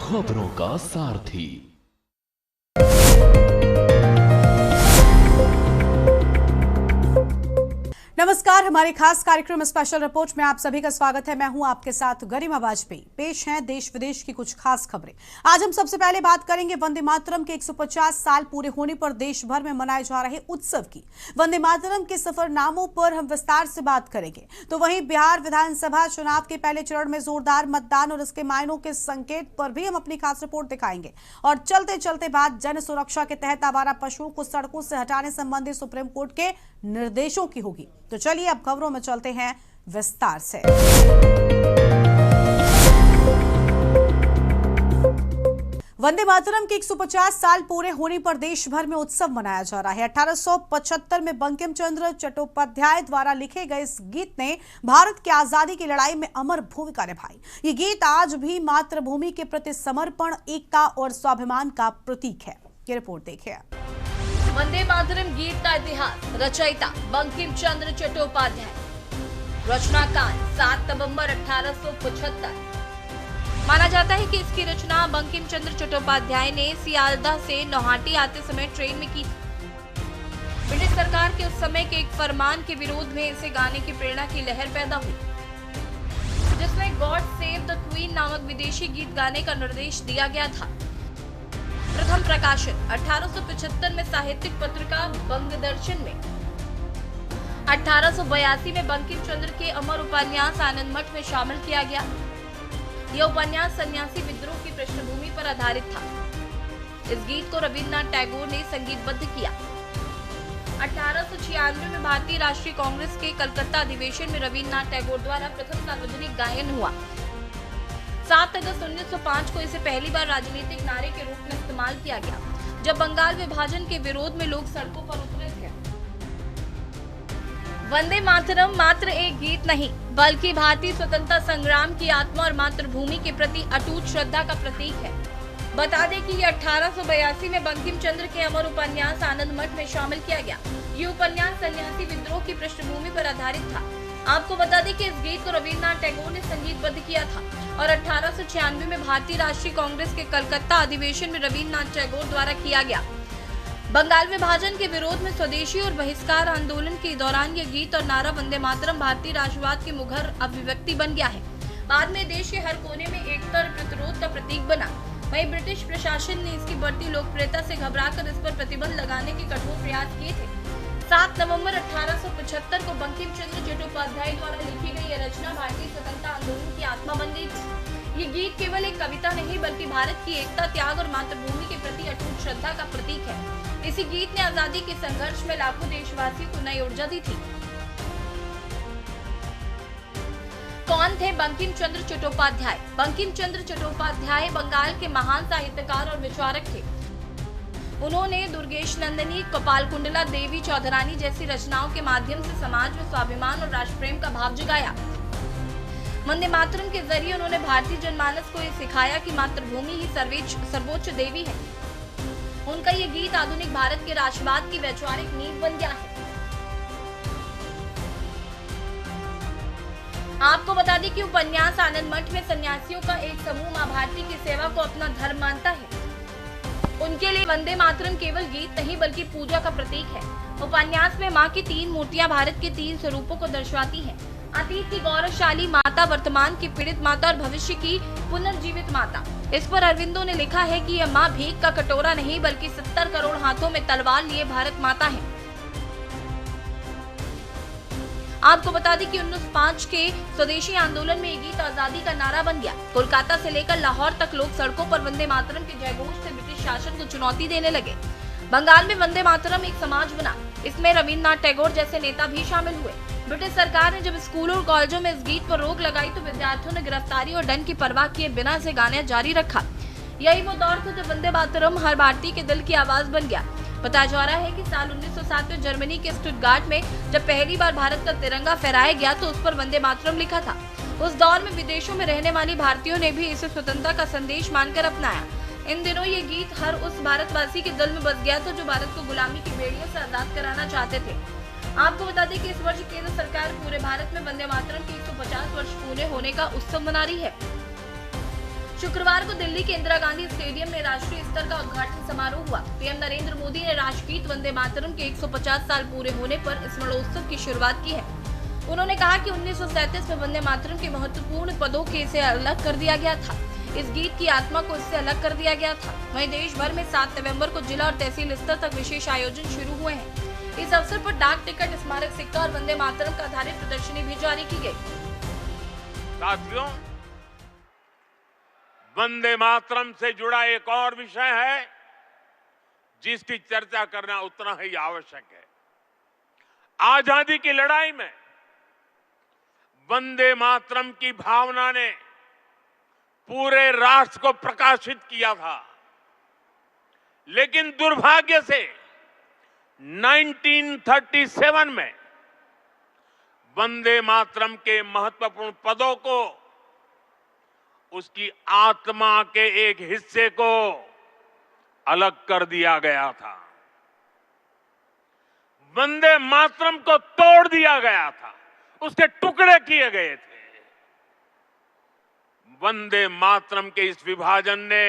खबरों का सारथी। नमस्कार, हमारे खास कार्यक्रम स्पेशल रिपोर्ट में आप सभी का स्वागत है। मैं हूं आपके साथ गरिमा वाजपेयी। पेश हैं देश विदेश की कुछ खास खबरें। आज हम सबसे पहले बात करेंगे वंदे मातरम के 150 साल पूरे होने पर देश भर में मनाए जा रहे उत्सव की। वंदे मातरम के सफरनामों पर हम विस्तार से बात करेंगे। तो वहीं बिहार विधानसभा चुनाव के पहले चरण में जोरदार मतदान और इसके मायनों के संकेत पर भी हम अपनी खास रिपोर्ट दिखाएंगे। और चलते चलते बात जन सुरक्षा के तहत आवारा पशुओं को सड़कों से हटाने संबंधी सुप्रीम कोर्ट के निर्देशों की होगी। तो चलिए अब खबरों में चलते हैं विस्तार से। वंदे मातरम के 150 साल पूरे होने पर देश भर में उत्सव मनाया जा रहा है। 1875 में बंकिम चंद्र चट्टोपाध्याय द्वारा लिखे गए इस गीत ने भारत की आजादी की लड़ाई में अमर भूमिका निभाई। ये गीत आज भी मातृभूमि के प्रति समर्पण, एकता और स्वाभिमान का प्रतीक है। ये रिपोर्ट देखिए। वंदे मातरम गीत का इतिहास, रचयिता बंकिम चंद्र चट्टोपाध्याय, रचनाकार 7 नवंबर 1875। माना जाता है कि इसकी रचना बंकिम चंद्र चट्टोपाध्याय ने सियालदह से नौहाटी आते समय ट्रेन में की थी। ब्रिटिश सरकार के उस समय के एक फरमान के विरोध में इसे गाने की प्रेरणा की लहर पैदा हुई, जिसमें गॉड सेव द क्वीन नामक विदेशी गीत गाने का निर्देश दिया गया था। प्रथम प्रकाशन 1875 में साहित्यिक पत्रिका बंगदर्शन में, 1882 में बंकिम चंद्र के अमर उपन्यास आनंद मठ में शामिल किया गया। यह उपन्यास सन्यासी विद्रोह की पृष्ठभूमि पर आधारित था। इस गीत को रविन्द्रनाथ टैगोर ने संगीतबद्ध किया। 1896 में भारतीय राष्ट्रीय कांग्रेस के कलकत्ता अधिवेशन में रविन्द्रनाथ टैगोर द्वारा प्रथम सार्वजनिक गायन हुआ। 7 अगस्त 1905 को इसे पहली बार राजनीतिक नारे के रूप में इस्तेमाल किया गया, जब बंगाल विभाजन के विरोध में लोग सड़कों पर उतरे थे। वंदे मातरम मात्र एक गीत नहीं, बल्कि भारतीय स्वतंत्रता संग्राम की आत्मा और मातृभूमि के प्रति अटूट श्रद्धा का प्रतीक है। बता दें कि यह 1882 में बंकिम चंद्र के अमर उपन्यास आनंद मठ में शामिल किया गया। ये उपन्यास सन्यासी विद्रोह की पृष्ठभूमि पर आधारित था। आपको बता दें कि इस गीत को रविन्द्रनाथ टैगोर ने संगीतबद्ध किया था और 1896 में भारतीय राष्ट्रीय कांग्रेस के कलकत्ता अधिवेशन में रविन्द्रनाथ टैगोर द्वारा किया गया। बंगाल विभाजन के विरोध में स्वदेशी और बहिष्कार आंदोलन के दौरान यह गीत और नारा वंदे मातरम भारतीय राष्ट्रवाद की मुखर अभिव्यक्ति बन गया है। बाद में देश के हर कोने में एकता और प्रतिरोध का प्रतीक बना। वहीं ब्रिटिश प्रशासन ने इसकी बढ़ती लोकप्रियता से घबराकर इस पर प्रतिबंध लगाने के कठोर प्रयास किए थे। 7 नवंबर 1875 को बंकिम चंद्र चट्टोपाध्याय द्वारा लिखी गई यह रचना भारतीय स्वतंत्रता आंदोलन की आत्मा बन गई थी। ये गीत केवल एक कविता नहीं, बल्कि भारत की एकता, त्याग और मातृभूमि के प्रति अटूट श्रद्धा का प्रतीक है। इसी गीत ने आजादी के संघर्ष में लाखों देशवासियों को नई ऊर्जा दी थी। कौन थे बंकिम चंद्र चट्टोपाध्याय? बंकिम चंद्र चट्टोपाध्याय बंगाल के महान साहित्यकार और विचारक थे। उन्होंने दुर्गेश नंदिनी, कपाल कुंडला, देवी चौधरानी जैसी रचनाओं के माध्यम से समाज में स्वाभिमान और राष्ट्र प्रेम का भाव जगाया। वंदे मातरम के जरिए उन्होंने भारतीय जनमानस को ये सिखाया कि मातृभूमि ही सर्वोच्च देवी है। उनका ये गीत आधुनिक भारत के राष्ट्रवाद की वैचारिक नींव बन गया है। आपको बता दें कि उपन्यास आनंद मठ में सन्यासियों का एक समूह मां भारती की सेवा को अपना धर्म मानता है। उनके लिए वंदे मातरम केवल गीत नहीं, बल्कि पूजा का प्रतीक है। उपन्यास में मां की 3 मूर्तियां भारत के 3 स्वरूपों को दर्शाती हैं। अतीत की गौरवशाली माता, वर्तमान की पीड़ित माता और भविष्य की पुनर्जीवित माता। इस पर अरविंदो ने लिखा है कि यह मां भीख का कटोरा नहीं, बल्कि 70 करोड़ हाथों में तलवार लिए भारत माता है। आपको बता दें कि 1905 के स्वदेशी आंदोलन में ये गीत आजादी का नारा बन गया। कोलकाता से लेकर लाहौर तक लोग सड़कों पर वंदे मातरम के जयघोष से ब्रिटिश शासन को चुनौती देने लगे। बंगाल में वंदे मातरम एक समाज बना। इसमें रविन्द्रनाथ टैगोर जैसे नेता भी शामिल हुए। ब्रिटिश सरकार ने जब स्कूलों और कॉलेजों में इस गीत पर रोक लगाई तो विद्यार्थियों ने गिरफ्तारी और दंड की परवाह किए बिना इसे गाना जारी रखा। यही वो दौर था जब वंदे मातरम हर भारतीय के दिल की आवाज बन गया। बताया जा रहा है कि साल 1907 में जर्मनी के स्टुटगार्ट में जब पहली बार भारत का तिरंगा फहराया गया तो उस पर वंदे मातरम लिखा था। उस दौर में विदेशों में रहने वाली भारतीयों ने भी इसे स्वतंत्रता का संदेश मानकर अपनाया। इन दिनों ये गीत हर उस भारतवासी के दिल में बस गया था जो भारत को गुलामी की बेड़ियों से आजाद कराना चाहते थे। आपको बता दें कि इस वर्ष केंद्र सरकार पूरे भारत में वंदे मातरम के 150 वर्ष पूरे होने का उत्सव मना रही है। शुक्रवार को दिल्ली के इंदिरा गांधी स्टेडियम में राष्ट्रीय स्तर का उद्घाटन समारोह हुआ। पीएम नरेंद्र मोदी ने राष्ट्रगीत वंदे मातरम के 150 साल पूरे होने पर इस स्मरणोत्सव की शुरुआत की है। उन्होंने कहा कि 1937 में वंदे मातरम के महत्वपूर्ण पदों के से अलग कर दिया गया था। इस गीत की आत्मा को इससे अलग कर दिया गया था। वहीं देश भर में 7 नवंबर को जिला और तहसील स्तर तक विशेष आयोजन शुरू हुए हैं। इस अवसर पर डाक टिकट, स्मारक सिक्का और वंदे मातरम का आधारित प्रदर्शनी भी जारी की गई। साथियों, वंदे मातरम से जुड़ा एक और विषय है जिसकी चर्चा करना उतना ही आवश्यक है। आजादी की लड़ाई में वंदे मातरम की भावना ने पूरे राष्ट्र को प्रकाशित किया था, लेकिन दुर्भाग्य से 1937 में वंदे मातरम के महत्वपूर्ण पदों को, उसकी आत्मा के एक हिस्से को अलग कर दिया गया था। वंदे मातरम को तोड़ दिया गया था, उसके टुकड़े किए गए थे। वंदे मातरम के इस विभाजन ने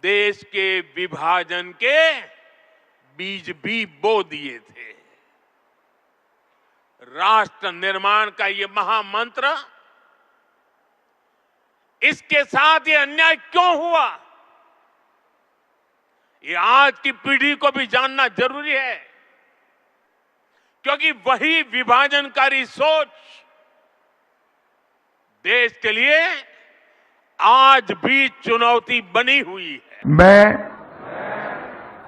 देश के विभाजन के बीज भी बो दिए थे। राष्ट्र निर्माण का ये महामंत्र, इसके साथ ये अन्याय क्यों हुआ, ये आज की पीढ़ी को भी जानना जरूरी है, क्योंकि वही विभाजनकारी सोच देश के लिए आज भी चुनौती बनी हुई है। मैं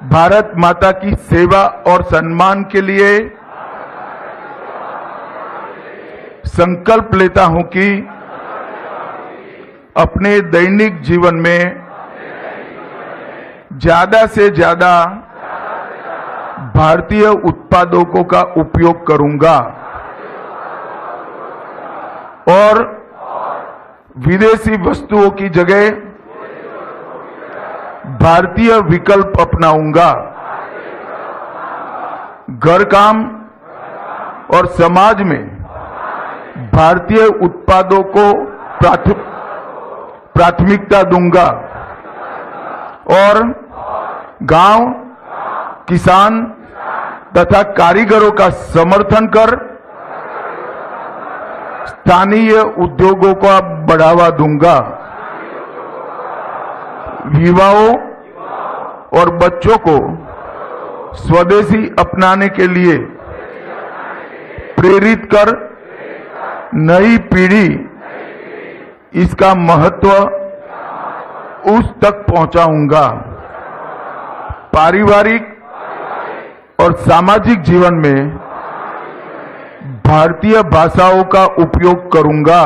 भारत माता की सेवा और सम्मान के लिए संकल्प लेता हूं कि अपने दैनिक जीवन में ज्यादा से ज्यादा भारतीय उत्पादों का उपयोग करूंगा और विदेशी वस्तुओं की जगह भारतीय विकल्प अपनाऊंगा। घर काम और समाज में भारतीय उत्पादों को प्राथमिकता दूंगा और गांव, किसान तथा कारीगरों का समर्थन कर स्थानीय उद्योगों को बढ़ावा दूंगा। युवाओं और बच्चों को स्वदेशी अपनाने के लिए प्रेरित कर नई पीढ़ी इसका महत्व उस तक पहुंचाऊंगा। पारिवारिक और सामाजिक जीवन में भारतीय भाषाओं का उपयोग करूंगा।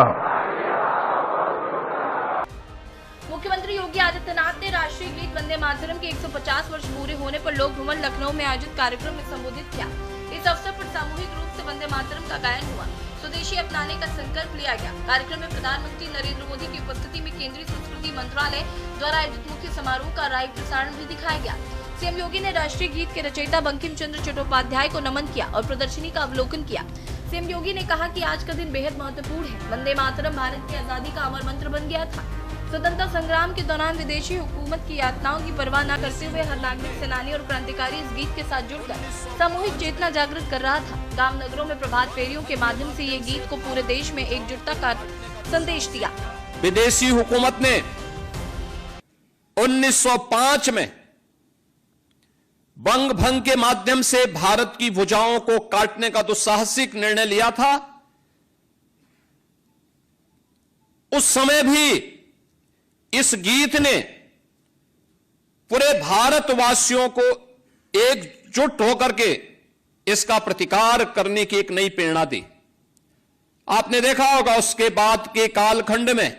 मुख्यमंत्री योगी आदित्यनाथ ने राष्ट्रीय गीत वंदे मातरम के 150 वर्ष पूरे होने पर लोक भवन लखनऊ में आयोजित कार्यक्रम में संबोधित किया। इस अवसर पर सामूहिक रूप से वंदे मातरम का गायन हुआ। स्वदेशी अपनाने का संकल्प लिया गया। कार्यक्रम में प्रधानमंत्री नरेंद्र मोदी की उपस्थिति में केंद्रीय संस्कृति मंत्रालय द्वारा आयोजित मुख्य समारोह का लाइव प्रसारण भी दिखाया गया। सीएम योगी ने राष्ट्रीय गीत के रचयिता बंकिम चंद्र चट्टोपाध्याय को नमन किया और प्रदर्शनी का अवलोकन किया। सीएम योगी ने कहा कि आज का दिन बेहद महत्वपूर्ण है। वंदे मातरम भारत की आजादी का अमर मंत्र बन गया था। स्वतंत्रता संग्राम के दौरान विदेशी हुकूमत की यातनाओं की परवाह न करते हुए हर नागरिक, सेनानी और क्रांतिकारी इस गीत के साथ जुड़कर सामूहिक चेतना जागृत कर रहा था। गांव नगरों में प्रभात फेरियों के माध्यम से ये गीत को पूरे देश में एकजुटता का संदेश दिया। विदेशी हुकूमत ने 1905 में बंग भंग के माध्यम से भारत की भुजाओं को काटने का दुस्साहसिक निर्णय लिया था। उस समय भी इस गीत ने पूरे भारतवासियों को एकजुट होकर के इसका प्रतिकार करने की एक नई प्रेरणा दी। आपने देखा होगा उसके बाद के कालखंड में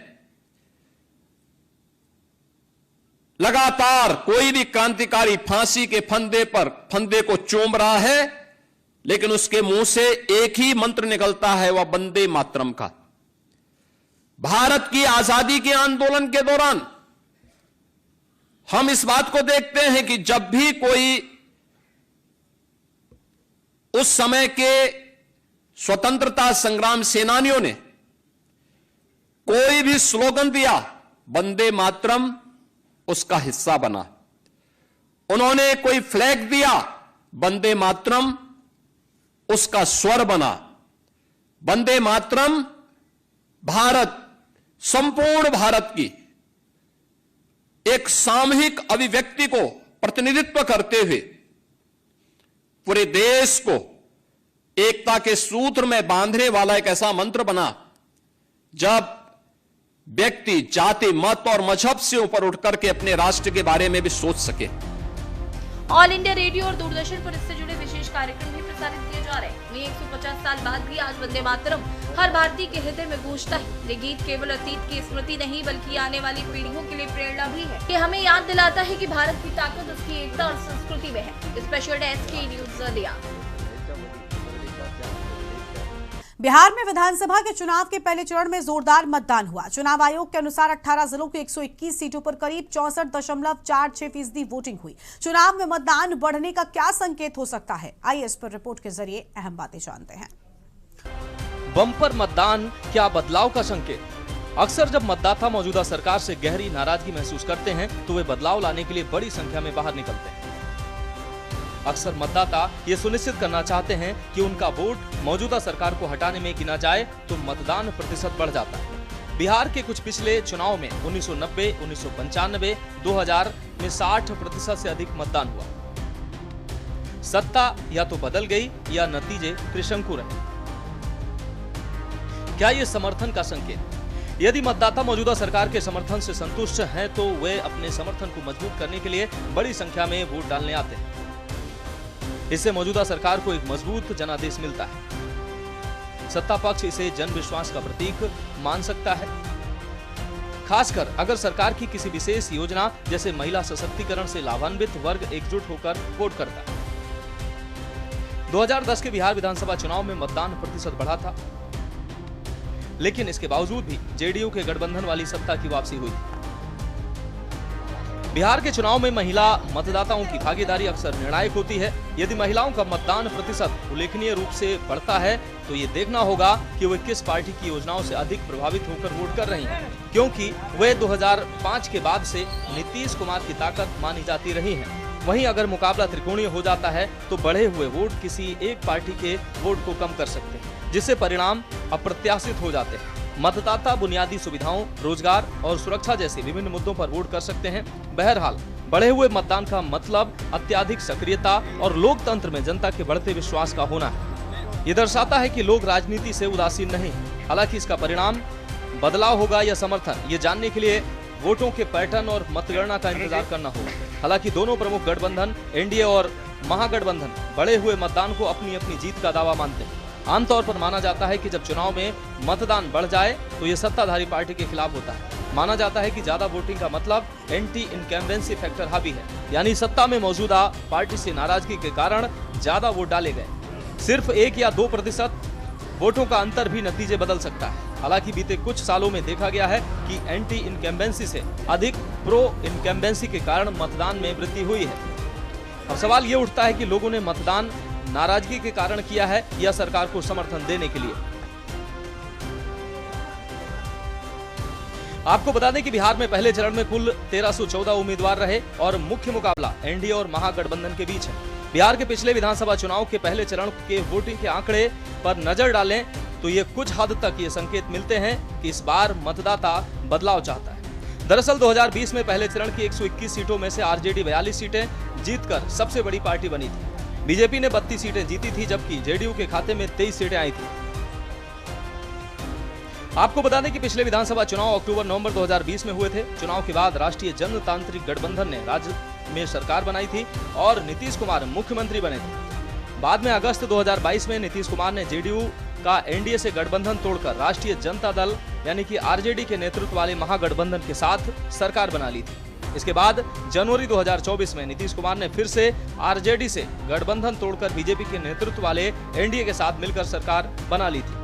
लगातार कोई भी क्रांतिकारी फांसी के फंदे को चूम रहा है, लेकिन उसके मुंह से एक ही मंत्र निकलता है, वह वंदे मातरम का। भारत की आजादी के आंदोलन के दौरान हम इस बात को देखते हैं कि जब भी कोई उस समय के स्वतंत्रता संग्राम सेनानियों ने कोई भी स्लोगन दिया वंदे मातरम उसका हिस्सा बना। उन्होंने कोई फ्लैग दिया, वंदे मातरम उसका स्वर बना। वंदे मातरम भारत, संपूर्ण भारत की एक सामूहिक अभिव्यक्ति को प्रतिनिधित्व करते हुए पूरे देश को एकता के सूत्र में बांधने वाला एक ऐसा मंत्र बना जब व्यक्ति जाति, मत और मजहब से ऊपर उठ करके अपने राष्ट्र के बारे में भी सोच सके। ऑल इंडिया रेडियो और दूरदर्शन पर इससे जुड़े विशेष कार्यक्रम भी प्रसारित किए जा रहे हैं। वहीं 150 साल बाद भी आज वंदे मातरम हर भारतीय के हृदय में गूंजता है। ये गीत केवल अतीत की स्मृति नहीं बल्कि आने वाली पीढ़ियों के लिए प्रेरणा भी है। ये हमें याद दिलाता है कि भारत की ताकत उसकी एकता और संस्कृति में है। स्पेशल डेस्क की न्यूज दिया। बिहार में विधानसभा के चुनाव के पहले चरण में जोरदार मतदान हुआ। चुनाव आयोग के अनुसार 18 जिलों की 121 सीटों पर करीब 64.46% वोटिंग हुई। चुनाव में मतदान बढ़ने का क्या संकेत हो सकता है, आइए इस पर रिपोर्ट के जरिए अहम बातें जानते हैं। बम्पर मतदान क्या बदलाव का संकेत? अक्सर जब मतदाता मौजूदा सरकार से गहरी नाराजगी महसूस करते हैं तो वे बदलाव लाने के लिए बड़ी संख्या में बाहर निकलते हैं। अक्सर मतदाता ये सुनिश्चित करना चाहते हैं कि उनका वोट मौजूदा सरकार को हटाने में गिना जाए तो मतदान प्रतिशत बढ़ जाता है। बिहार के कुछ पिछले चुनाव में 1990, 1995, 2000 में 60% से अधिक मतदान हुआ। सत्ता या तो बदल गई या नतीजे त्रिशंकु रहे। क्या ये समर्थन का संकेत? यदि मतदाता मौजूदा सरकार के समर्थन से संतुष्ट हैं तो वे अपने समर्थन को मजबूत करने के लिए बड़ी संख्या में वोट डालने आते हैं। इससे मौजूदा सरकार को एक मजबूत जनादेश मिलता है। सत्ता पक्ष इसे जन विश्वास का प्रतीक मान सकता है, खासकर अगर सरकार की किसी विशेष योजना जैसे महिला सशक्तिकरण से लाभान्वित वर्ग एकजुट होकर वोट करता है। 2010 के बिहार विधानसभा चुनाव में मतदान प्रतिशत बढ़ा था, लेकिन इसके बावजूद भी जेडीयू के गठबंधन वाली सत्ता की वापसी हुई। बिहार के चुनाव में महिला मतदाताओं की भागीदारी अक्सर निर्णायक होती है। यदि महिलाओं का मतदान प्रतिशत उल्लेखनीय रूप से बढ़ता है तो ये देखना होगा कि वे किस पार्टी की योजनाओं से अधिक प्रभावित होकर वोट कर रही हैं, क्योंकि वे 2005 के बाद से नीतीश कुमार की ताकत मानी जाती रही हैं। वहीं अगर मुकाबला त्रिकोणीय हो जाता है तो बढ़े हुए वोट किसी एक पार्टी के वोट को कम कर सकते हैं, जिससे परिणाम अप्रत्याशित हो जाते हैं। मतदाता बुनियादी सुविधाओं, रोजगार और सुरक्षा जैसे विभिन्न मुद्दों पर वोट कर सकते हैं। बहरहाल बढ़े हुए मतदान का मतलब अत्यधिक सक्रियता और लोकतंत्र में जनता के बढ़ते विश्वास का होना है। ये दर्शाता है कि लोग राजनीति से उदासीन नहीं हैं। हालांकि इसका परिणाम बदलाव होगा या समर्थन, ये जानने के लिए वोटों के पैटर्न और मतगणना का इंतजार करना होगा। हालांकि दोनों प्रमुख गठबंधन एनडीए और महागठबंधन बढ़े हुए मतदान को अपनी अपनी जीत का दावा मानते हैं। आमतौर पर माना जाता है कि जब चुनाव में मतदान बढ़ जाए तो ये सत्ताधारी पार्टी के खिलाफ होता है। माना जाता है कि ज्यादा वोटिंग का मतलब एंटी इनकम्बेंसी फैक्टर हावी है, यानी सत्ता में मौजूदा पार्टी से नाराजगी के कारण ज्यादा वोट डाले गए। सिर्फ 1 या 2% वोटों का अंतर भी नतीजे बदल सकता है। हालांकि बीते कुछ सालों में देखा गया है कि एंटी इनकम्बेंसी से अधिक प्रो इनकम्बेंसी के कारण मतदान में वृद्धि हुई है। अब सवाल ये उठता है कि लोगों ने मतदान नाराजगी के कारण किया है या सरकार को समर्थन देने के लिए। आपको बता दें कि बिहार में पहले चरण में कुल 1314 उम्मीदवार रहे और मुख्य मुकाबला एनडीए और महागठबंधन के बीच है। बिहार के पिछले विधानसभा चुनाव के पहले चरण के वोटिंग के आंकड़े पर नजर डालें तो ये कुछ हद तक ये संकेत मिलते हैं कि इस बार मतदाता बदलाव चाहता है। दरअसल 2020 में पहले चरण की 121 सीटों में से आरजेडी 42 सीटें जीतकर सबसे बड़ी पार्टी बनी थी। बीजेपी ने 32 सीटें जीती थी, जबकि जेडीयू के खाते में 23 सीटें आई थी। आपको बता दें कि पिछले विधानसभा चुनाव अक्टूबर-नवंबर 2020 में हुए थे। चुनाव के बाद राष्ट्रीय जनतांत्रिक गठबंधन ने राज्य में सरकार बनाई थी और नीतीश कुमार मुख्यमंत्री बने थे। बाद में अगस्त 2022 में नीतीश कुमार ने जेडीयू का एनडीए से गठबंधन तोड़कर राष्ट्रीय जनता दल यानी कि आरजेडी के नेतृत्व वाले महागठबंधन के साथ सरकार बना ली थी। इसके बाद जनवरी 2024 में नीतीश कुमार ने फिर से आरजेडी से गठबंधन तोड़कर बीजेपी के नेतृत्व वाले एनडीए के साथ मिलकर सरकार बना ली थी।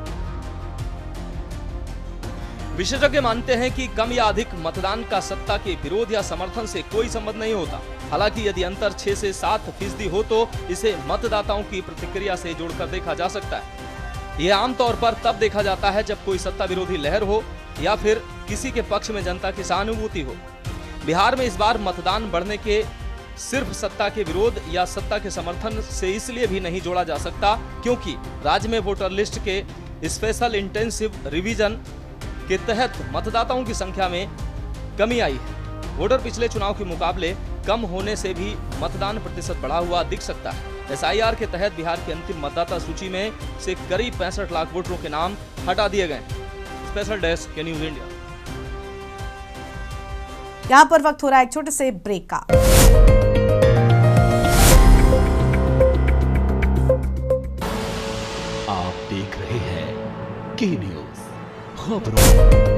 विशेषज्ञ मानते हैं कि कम या अधिक मतदान का सत्ता के विरोध या समर्थन से कोई संबंध नहीं होता। हालांकि यदि अंतर 6 से 7% हो तो इसे मतदाताओं की प्रतिक्रिया से जोड़कर देखा जा सकता है। यह आमतौर पर तब देखा जाता है जब कोई सत्ता विरोधी लहर हो या फिर किसी के पक्ष में जनता की सहानुभूति हो। बिहार में इस बार मतदान बढ़ने के सिर्फ सत्ता के विरोध या सत्ता के समर्थन से इसलिए भी नहीं जोड़ा जा सकता क्योंकि राज्य में वोटर लिस्ट के स्पेशल इंटेंसिव रिवीजन के तहत मतदाताओं की संख्या में कमी आई है। वोटर पिछले चुनाव के मुकाबले कम होने से भी मतदान प्रतिशत बढ़ा हुआ दिख सकता है। SIR के तहत बिहार की अंतिम मतदाता सूची में से करीब 65 लाख वोटरों के नाम हटा दिए गए। स्पेशल डेस्क के न्यूज इंडिया। यहाँ पर वक्त हो रहा है एक छोटे से ब्रेक का। आप देख रहे हैं के न्यूज खबरों।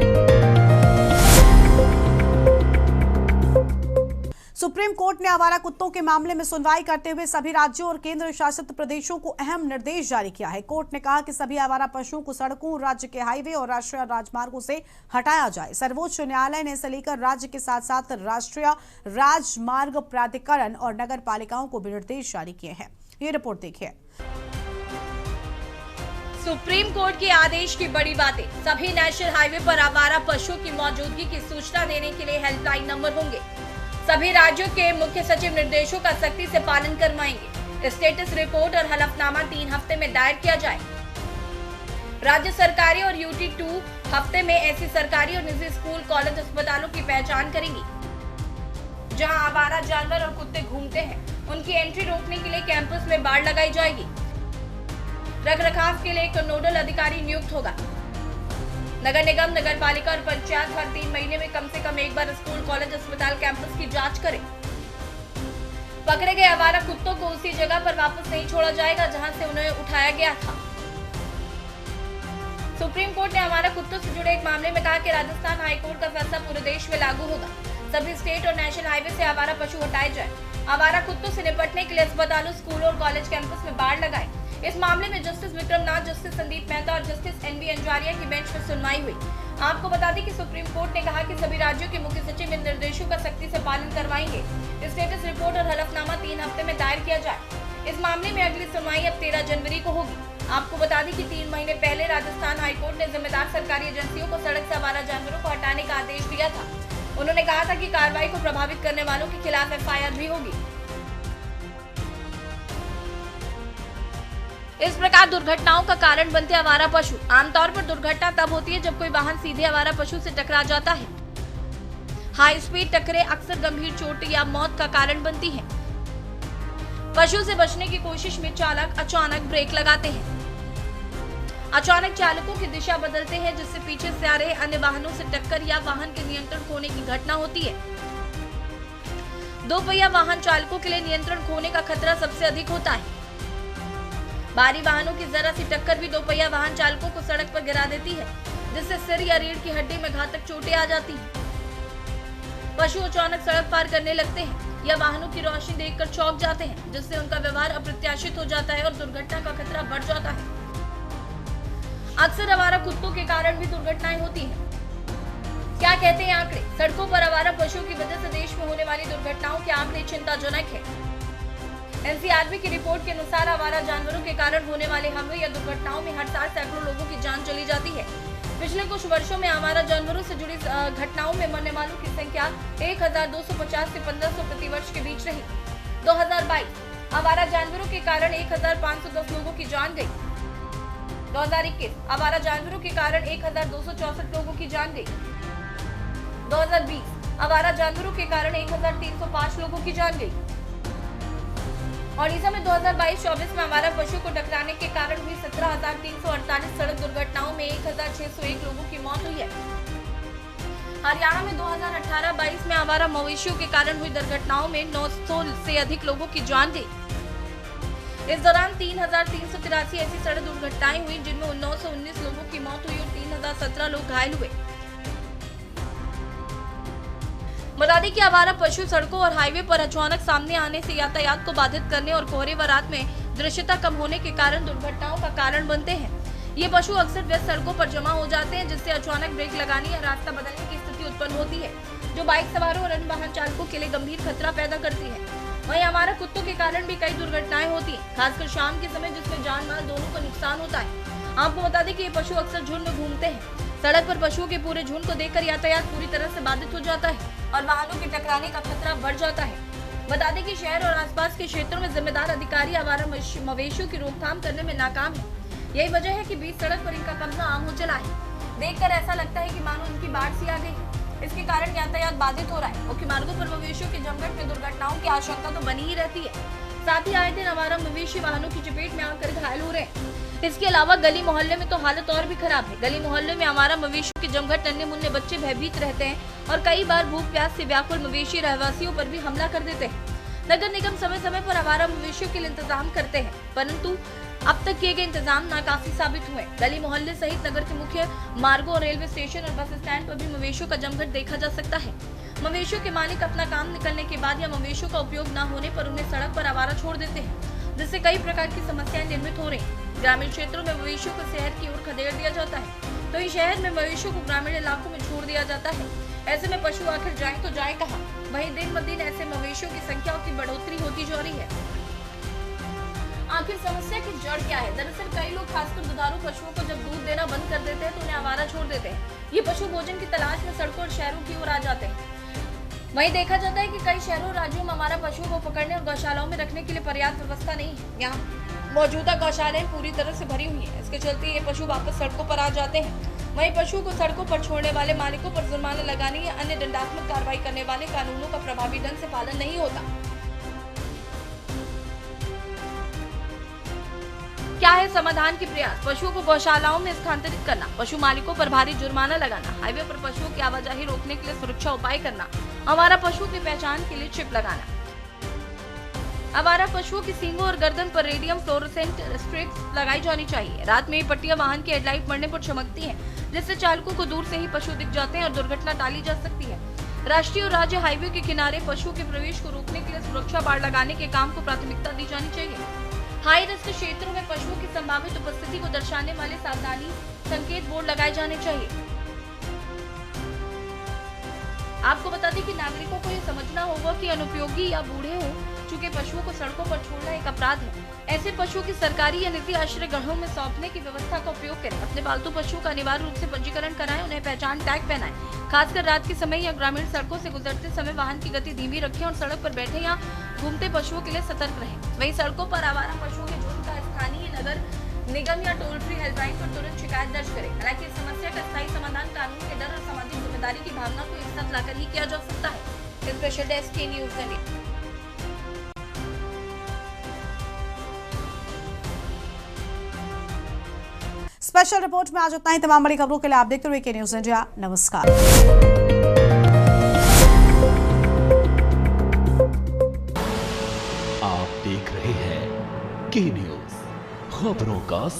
सुप्रीम कोर्ट ने आवारा कुत्तों के मामले में सुनवाई करते हुए सभी राज्यों और केंद्र शासित प्रदेशों को अहम निर्देश जारी किया है। कोर्ट ने कहा कि सभी आवारा पशुओं को सड़कों, राज्य के हाईवे और राष्ट्रीय राजमार्गों से हटाया जाए। सर्वोच्च न्यायालय ने इसे लेकर राज्य के साथ साथ राष्ट्रीय राजमार्ग प्राधिकरण और नगर पालिकाओं को भी निर्देश जारी किए हैं। ये रिपोर्ट देखिए। सुप्रीम कोर्ट के आदेश की बड़ी बातें। सभी नेशनल हाईवे पर आवारा पशुओं की मौजूदगी की सूचना देने के लिए हेल्पलाइन नंबर होंगे। सभी राज्यों के मुख्य सचिव निर्देशों का सख्ती से पालन करवाएंगे। स्टेटस रिपोर्ट और हलफनामा 3 हफ्ते में दायर किया जाए। राज्य सरकारें और UT 2 हफ्ते में ऐसी सरकारी और निजी स्कूल, कॉलेज, अस्पतालों की पहचान करेंगी जहां आवारा जानवर और कुत्ते घूमते हैं। उनकी एंट्री रोकने के लिए कैंपस में बाड़ लगाई जाएगी। रखरखाव के लिए एक नोडल अधिकारी नियुक्त होगा। नगर निगम, नगर पालिका और पंचायत हर 3 महीने में कम से कम एक बार स्कूल, कॉलेज, अस्पताल, कैंपस की जांच करें। पकड़े गए आवारा कुत्तों को उसी जगह पर वापस नहीं छोड़ा जाएगा जहां से उन्हें उठाया गया था। सुप्रीम कोर्ट ने आवारा कुत्तों से जुड़े एक मामले में कहा कि राजस्थान हाईकोर्ट का फैसला पूरे देश में लागू होगा। सभी स्टेट और नेशनल हाईवे से आवारा पशु हटाए जाए। आवारा कुत्तों से निपटने के लिए अस्पतालों, स्कूलों और कॉलेज कैंपस में बाड़ लगाए। इस मामले में जस्टिस विक्रमनाथ, जस्टिस संदीप मेहता और जस्टिस NV अंजारिया की बेंच में सुनवाई हुई। आपको बता दें कि सुप्रीम कोर्ट ने कहा कि सभी राज्यों के मुख्य सचिव इन निर्देशों का सख्ती से पालन करवाएंगे। स्टेटस रिपोर्ट और हलफनामा 3 हफ्ते में दायर किया जाए। इस मामले में अगली सुनवाई अब 13 जनवरी को होगी। आपको बता दें कि 3 महीने पहले राजस्थान हाईकोर्ट ने जिम्मेदार सरकारी एजेंसियों को सड़क से आवारा जानवरों को हटाने का आदेश दिया था। उन्होंने कहा था कि कार्रवाई को प्रभावित करने वालों के खिलाफ FIR भी होगी। इस प्रकार दुर्घटनाओं का कारण बनते आवारा पशु। आमतौर पर दुर्घटना तब होती है जब कोई वाहन सीधे आवारा पशु से टकरा जाता है। हाई स्पीड टक्करें अक्सर गंभीर चोट या मौत का कारण बनती हैं। पशु से बचने की कोशिश में चालक अचानक ब्रेक लगाते हैं। अचानक चालकों की दिशा बदलते हैं जिससे पीछे से आ रहे अन्य वाहनों से टक्कर या वाहन के नियंत्रण खोने की घटना होती है। 2 पहिया वाहन चालकों के लिए नियंत्रण खोने का खतरा सबसे अधिक होता है। भारी वाहनों की जरा सी टक्कर भी 2 पहिया वाहन चालकों को सड़क पर गिरा देती है जिससे सिर या रीढ़ की हड्डी में घातक चोटें आ जाती हैं। पशु अचानक सड़क पार करने लगते हैं या वाहनों की रोशनी देखकर चौंक जाते हैं जिससे उनका व्यवहार अप्रत्याशित हो जाता है और दुर्घटना का खतरा बढ़ जाता है। अक्सर आवारा कुत्तों के कारण भी दुर्घटनाएं होती हैं। क्या कहते हैं आंकड़े? सड़कों पर आवारा पशुओं की वजह से देश में होने वाली दुर्घटनाओं के आंकड़े चिंताजनक है। NCRB की रिपोर्ट के अनुसार आवारा जानवरों के कारण होने वाले हमलों या दुर्घटनाओं में हर साल सैकड़ों लोगों की जान चली जाती है। पिछले कुछ वर्षों में आवारा जानवरों से जुड़ी घटनाओं में मरने वालों की संख्या 1250 से 1500 प्रति वर्ष के बीच रही। 2022 आवारा जानवरों के कारण 1510 लोगों की जान गई। 2021 आवारा जानवरों के कारण 1264 लोगों की जान गई। 2020 आवारा जानवरों के कारण 1305 लोगों की जान गई। ओडिशा में 2022-24 में आवारा पशु को टकराने के कारण हुई 17,348 सड़क दुर्घटनाओं में 1,601 लोगों की मौत हुई है। हरियाणा में 2018-22 में आवारा मवेशियों के कारण हुई दुर्घटनाओं में 900 से अधिक लोगों की जान गई। इस दौरान 3,383 ऐसी सड़क दुर्घटनाएं हुई जिनमें 919 लोगों की मौत हुई और 3,017 लोग घायल हुए। बता दें कि आवारा पशु सड़कों और हाईवे पर अचानक सामने आने से यातायात को बाधित करने और कोहरे व रात में दृश्यता कम होने के कारण दुर्घटनाओं का कारण बनते हैं। ये पशु अक्सर व्यस्त सड़कों पर जमा हो जाते हैं जिससे अचानक ब्रेक लगाने या रास्ता बदलने की स्थिति उत्पन्न होती है जो बाइक सवारों और अन्य वाहन चालकों के लिए गंभीर खतरा पैदा करती है। वहीं आवारा कुत्तों के कारण भी कई दुर्घटनाएं होती हैं, खासकर शाम के समय जिसमें जान माल दोनों को नुकसान होता है। आपको बता दें कि ये पशु अक्सर झुंड में घूमते हैं। सड़क पर पशुओं के पूरे झुंड को देखकर यातायात पूरी तरह से बाधित हो जाता है और वाहनों के टकराने का खतरा बढ़ जाता है। बता दें कि शहर और आसपास के क्षेत्रों में जिम्मेदार अधिकारी आवारा मवेशियों की रोकथाम करने में नाकाम है। यही वजह है कि बीच सड़क पर इनका कब्जा आम हो चला है। देखकर ऐसा लगता है कि मानो इनकी बाढ़ सी आ गई है। इसके कारण यातायात बाधित हो रहा है। मुख्य मार्गों पर मवेशियों के जमघट में दुर्घटनाओं की आशंका तो बनी ही रहती है। साथ ही आए दिन आवारा मवेशी वाहनों की चपेट में आकर घायल हो रहे हैं। इसके अलावा गली मोहल्ले में तो हालत और भी खराब है। गली मोहल्ले में आवारा मवेशियों के जमघट नन्हे मुन्ने बच्चे भयभीत रहते हैं और कई बार भूख प्यास से व्याकुल मवेशी रहवासियों पर भी हमला कर देते हैं। नगर निगम समय समय पर आवारा मवेशियों के लिए इंतजाम करते हैं, परंतु अब तक किए गए इंतजाम नाकाफी साबित हुए। गली मोहल्ले सहित नगर के मुख्य मार्गों और रेलवे स्टेशन और बस स्टैंड पर भी मवेशियों का जमघट देखा जा सकता है। मवेशियों के मालिक अपना काम निकलने के बाद या मवेशियों का उपयोग न होने पर उन्हें सड़क पर आवारा छोड़ देते हैं, जिससे कई प्रकार की समस्याएं निर्मित हो रही हैं। ग्रामीण क्षेत्रों में मवेशियों को शहर की ओर खदेड़ दिया जाता है, तो इस शहर में मवेशियों को ग्रामीण इलाकों में छोड़ दिया जाता है। ऐसे में पशु आखिर जाए तो जाए कहाँ? वहीं दिन ब दिन ऐसे मवेशियों की संख्या की बढ़ोतरी होती जा रही है। आखिर समस्या की जड़ क्या है? दरअसल कई लोग खासकर दुधारू पशुओं को जब दूध देना बंद कर देते हैं तो उन्हें आवारा छोड़ देते हैं। ये पशु भोजन की तलाश में सड़कों और शहरों की ओर आ जाते हैं। वहीं देखा जाता है कि कई शहरों और राज्यों में हमारा पशुओं को पकड़ने और गौशालाओं में रखने के लिए पर्याप्त व्यवस्था नहीं है। यहाँ मौजूदा गौशालाएं पूरी तरह से भरी हुई है। इसके चलते ये पशु वापस सड़कों पर आ जाते हैं। वहीं पशुओं को सड़कों पर छोड़ने वाले मालिकों पर जुर्माना लगाने या अन्य दंडात्मक कार्रवाई करने वाले कानूनों का प्रभावी ढंग से पालन नहीं होता। क्या है समाधान के प्रयास? पशुओं को गौशालाओं में स्थानांतरित करना, पशु मालिकों पर भारी जुर्माना लगाना, हाईवे पर पशुओं की आवाजाही रोकने के लिए सुरक्षा उपाय करना, आवारा पशुओं की पहचान के लिए चिप लगाना। आवारा पशुओं की सींगों और गर्दन पर रेडियम फ्लोरोसेंट स्ट्रिप्स लगाई जानी चाहिए। रात में ये पट्टियां वाहन की हेडलाइट मरने पर चमकती हैं, जिससे चालकों को दूर से ही पशु दिख जाते हैं और दुर्घटना टाली जा सकती है। राष्ट्रीय और राज्य हाईवे के किनारे पशुओं के प्रवेश को रोकने के लिए सुरक्षा बाड़ लगाने के काम को प्राथमिकता दी जानी चाहिए। हाई रिस्क क्षेत्रों में पशुओं की संभावित उपस्थिति को दर्शाने वाले सावधानी संकेत बोर्ड लगाए जाने चाहिए। आपको बता दें कि नागरिकों को ये समझना होगा कि अनुपयोगी या बूढ़े हो चुके पशुओं को सड़कों पर छोड़ना एक अपराध है। ऐसे पशुओं की सरकारी या निजी आश्रय गृहों में सौंपने की व्यवस्था का उपयोग करें। अपने पालतू पशुओं का अनिवार्य रूप से पंजीकरण कराएं, उन्हें पहचान टैग पहनाएं। खासकर रात के समय या ग्रामीण सड़कों से गुजरते समय वाहन की गति धीमी रखें और सड़क पर बैठे या घूमते पशुओं के लिए सतर्क रहें। वहीं सड़कों पर आवारा पशुओं के झुंड का स्थानीय नगर निगम या टोल फ्री हेल्पलाइन पर तुरंत शिकायत दर्ज करें। हालांकि इस समस्या का स्थायी समाधान कानून के डर और सामाजिक जिम्मेदारी की भावना को एक साथ लाकर ही किया जा सकता है। स्पेशल डेस्क के न्यूज़ इंडिया। स्पेशल रिपोर्ट में आज इतना ही। तमाम बड़ी खबरों के लिए आप देखते हुए के न्यूज़ इंडिया। नमस्कार। आप देख रहे हैं के न्यूज़, खबरों का